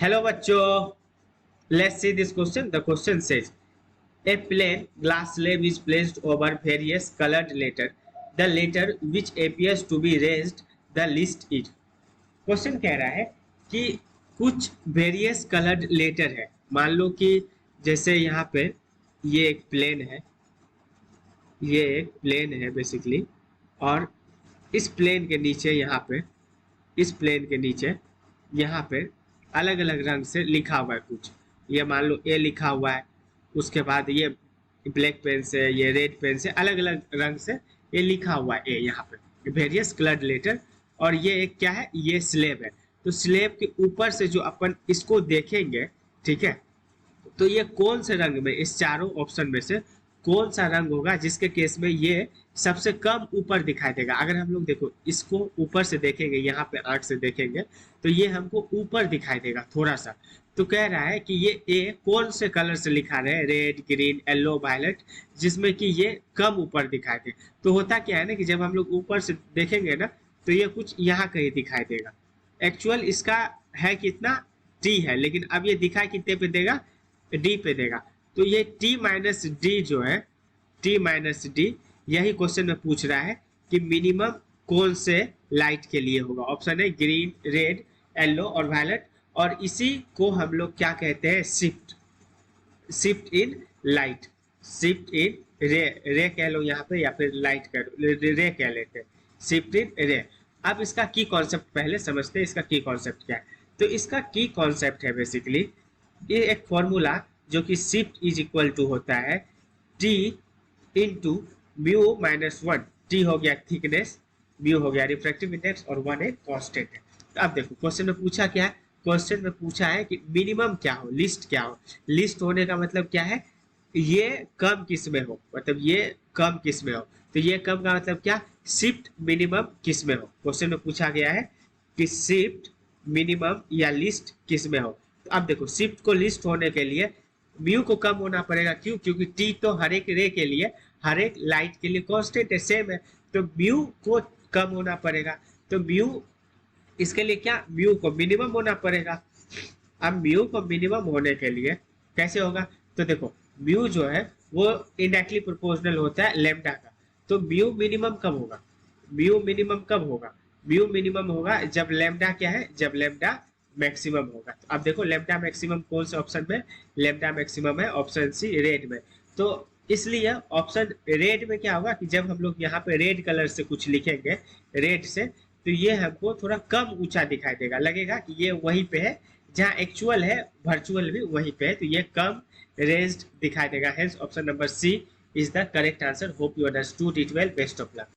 Hello बच्चों, let's see this question. The question says, a plain glass slab is placed over various colored letter. The letter which appears to be raised the least is. Question कह रहा है कि कुछ various coloured letter है। मान लो कि जैसे यहाँ पे ये एक प्लेन है, ये एक प्लेन है बेसिकली, और इस प्लेन के नीचे यहाँ पे, इस प्लेन के नीचे यहाँ पे अलग अलग रंग से लिखा हुआ है कुछ। ये मान लो ए लिखा हुआ है, उसके बाद ये ब्लैक पेन से, ये रेड पेन से, अलग अलग रंग से ये लिखा हुआ है ए यहाँ पे, वेरियस कलर्ड लेटर। और ये एक क्या है, ये स्लेब है। तो स्लेब के ऊपर से जो अपन इसको देखेंगे, ठीक है, तो ये कौन से रंग में, इस चारों ऑप्शन में से कौन सा रंग होगा जिसके केस में ये सबसे कम ऊपर दिखाई देगा। अगर हम लोग देखो इसको ऊपर से देखेंगे, यहाँ पे आंख से देखेंगे, तो ये हमको ऊपर दिखाई देगा थोड़ा सा। तो कह रहा है कि ये ए कौन से कलर से लिखा रहे हैं, रेड, ग्रीन, येलो, वायलेट, जिसमें कि ये कम ऊपर दिखाई दे। तो होता क्या है ना कि जब हम लोग ऊपर से देखेंगे ना, तो ये कुछ यहाँ कहीं दिखाई देगा। एक्चुअल इसका है कितना, टी है, लेकिन अब ये दिखाई कितने पे देगा, डी पे देगा। तो ये टी माइनस डी जो है, टी माइनस डी, यही क्वेश्चन में पूछ रहा है कि मिनिमम कौन से लाइट के लिए होगा। ऑप्शन है ग्रीन, रेड, येलो और वायलेट। और इसी को हम लोग क्या कहते हैं, shift, shift in light, shift in रे, रे कह लो यहाँ पे, या फिर लाइट कह लो, रे कह लेते हैं, शिफ्ट इन रे। अब इसका की कॉन्सेप्ट पहले समझते हैं, इसका की कॉन्सेप्ट क्या है। तो इसका की कॉन्सेप्ट है बेसिकली ये एक फॉर्मूला जो कि शिफ्ट इज इक्वल टू होता है T into mu minus one. T हो गया थिकनेस, म्यू हो गया रिफ्रैक्टिव इंडेक्स, और वन एक कांस्टेंट है। तो अब देखो क्वेश्चन में पूछा क्या है, क्वेश्चन में पूछा है कि मिनिमम क्या हो, लिस्ट क्या हो। लिस्ट होने का मतलब क्या है, ये कम किस में हो, मतलब ये कम किस में हो। तो ये कम का मतलब क्या, शिफ्ट मिनिमम किस में हो। क्वेश्चन में पूछा गया है कि शिफ्ट मिनिमम या लिस्ट किस में हो। तो अब देखो शिफ्ट को लिस्ट होने के लिए म्यू को कम होना पड़ेगा। क्यों, क्योंकि टी तो हर एक रे के लिए, हर एक लाइट के लिए कांस्टेंट है, सेम है। तो म्यू को कम होना पड़ेगा। तो म्यू, इसके लिए क्या, म्यू को मिनिमम होना पड़ेगा। अब म्यू को मिनिमम होने के लिए कैसे होगा, तो देखो म्यू जो है वो इनडायरेक्टली प्रोपोर्शनल होता है लेमडा का। तो म्यू मिनिमम कब होगा, म्यू मिनिमम कब होगा, म्यू मिनिमम होगा जब लेमडा क्या है, जब लेमडा मैक्सिमम होगा। तो अब देखो लेमडा मैक्सिमम कौन से ऑप्शन में, लेमडा मैक्सिमम है ऑप्शन सी, रेड में। तो इसलिए ऑप्शन रेड में क्या होगा कि जब हम लोग यहाँ पे रेड कलर से कुछ लिखेंगे, रेड से, तो ये हमको थोड़ा कम ऊंचा दिखाई देगा, लगेगा कि ये वहीं पे है जहाँ एक्चुअल है, वर्चुअल भी वहीं पे है। तो ये कम रेज्ड दिखाई देगा। Hence option number C is the correct answer. Hope you understood it well. Best of luck.